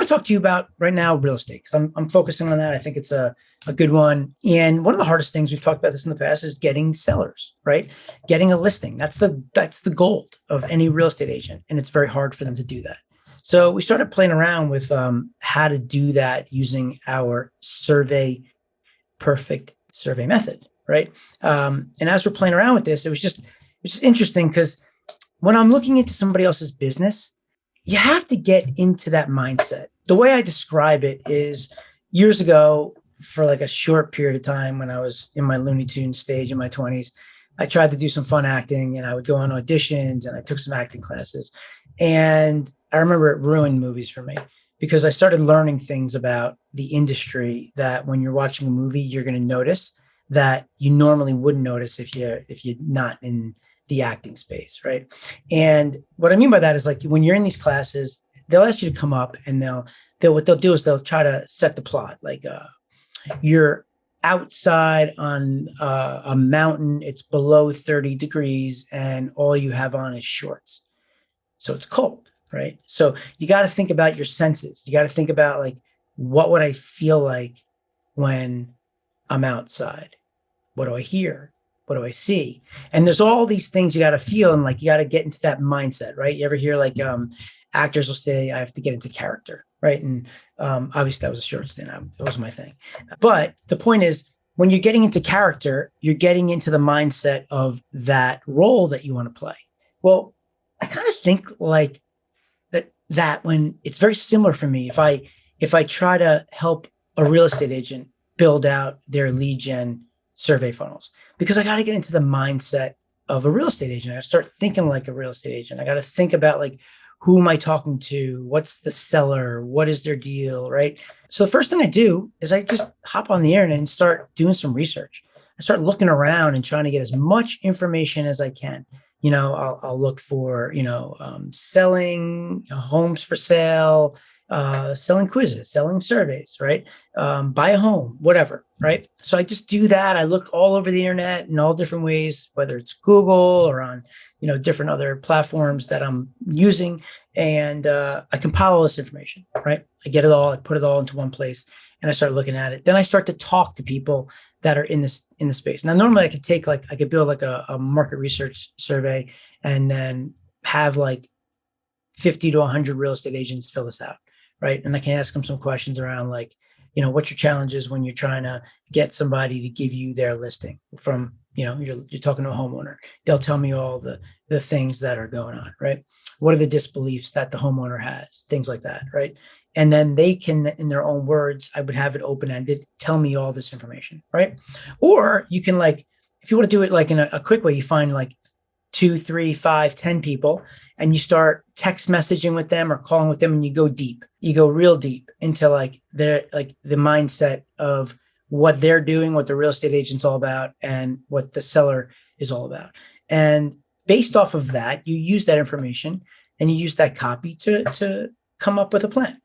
to talk to you about right now real estate because I'm focusing on that. I think it's a good one. And one of the hardest things we've talked about this in the past is getting sellers, right? Getting a listing. That's the goal of any real estate agent, and it's very hard for them to do that. So we started playing around with how to do that using our survey perfect survey method, right? And as we're playing around with this, it was just interesting because when I'm looking into somebody else's business, you have to get into that mindset. The way I describe it is years ago, for like a short period of time when I was in my Looney Tunes stage in my 20s, I tried to do some fun acting and I would go on auditions and I took some acting classes. And I remember it ruined movies for me because I started learning things about the industry that when you're watching a movie, you're going to notice that you normally wouldn't notice if you're not in the acting space, right? And what I mean by that is like when you're in these classes, they'll ask you to come up and they'll what they'll do is they'll try to set the plot. Like you're outside on a mountain, it's below 30 degrees, and all you have on is shorts. So it's cold, right? So you got to think about your senses. You got to think about like, what would I feel like when I'm outside? What do I hear? What do I see? And there's all these things you got to feel, and like you got to get into that mindset, right? You ever hear like actors will say, I have to get into character, right? And obviously that was a short stint. That was my thing. But the point is, when you're getting into character, you're getting into the mindset of that role that you want to play. Well, I kind of think like that when it's very similar for me. If I try to help a real estate agent build out their lead gen survey funnels, because I got to get into the mindset of a real estate agent. I start thinking like a real estate agent. I got to think about like, who am I talking to? What's the seller? What is their deal, right? So the first thing I do is I just hop on the internet and start doing some research. I start looking around and trying to get as much information as I can. I'll look for, selling homes for sale, selling quizzes, selling surveys, right? Buy a home, whatever, right? So I just do that. I look all over the internet in all different ways, whether it's Google or on, different other platforms that I'm using. And I compile all this information, right? I get it all, I put it all into one place and I start looking at it. Then I start to talk to people that are in the space. Now, normally I could build like a market research survey and then have like 50 to 100 real estate agents fill this out, right? And I can ask them some questions around like, what's your challenges when you're trying to get somebody to give you their listing from, you're talking to a homeowner. They'll tell me all the things that are going on, right? What are the disbeliefs that the homeowner has, things like that, right? And then they can, in their own words, I would have it open-ended, tell me all this information, right? Or you can like, if you want to do it like in a quick way, you find like 2, 3, 5, 10 people, and you start text messaging with them or calling with them, and you go deep. You go real deep into like the mindset of what they're doing, what the real estate agent's all about, and what the seller is all about. And based off of that, you use that information and you use that copy to come up with a plan,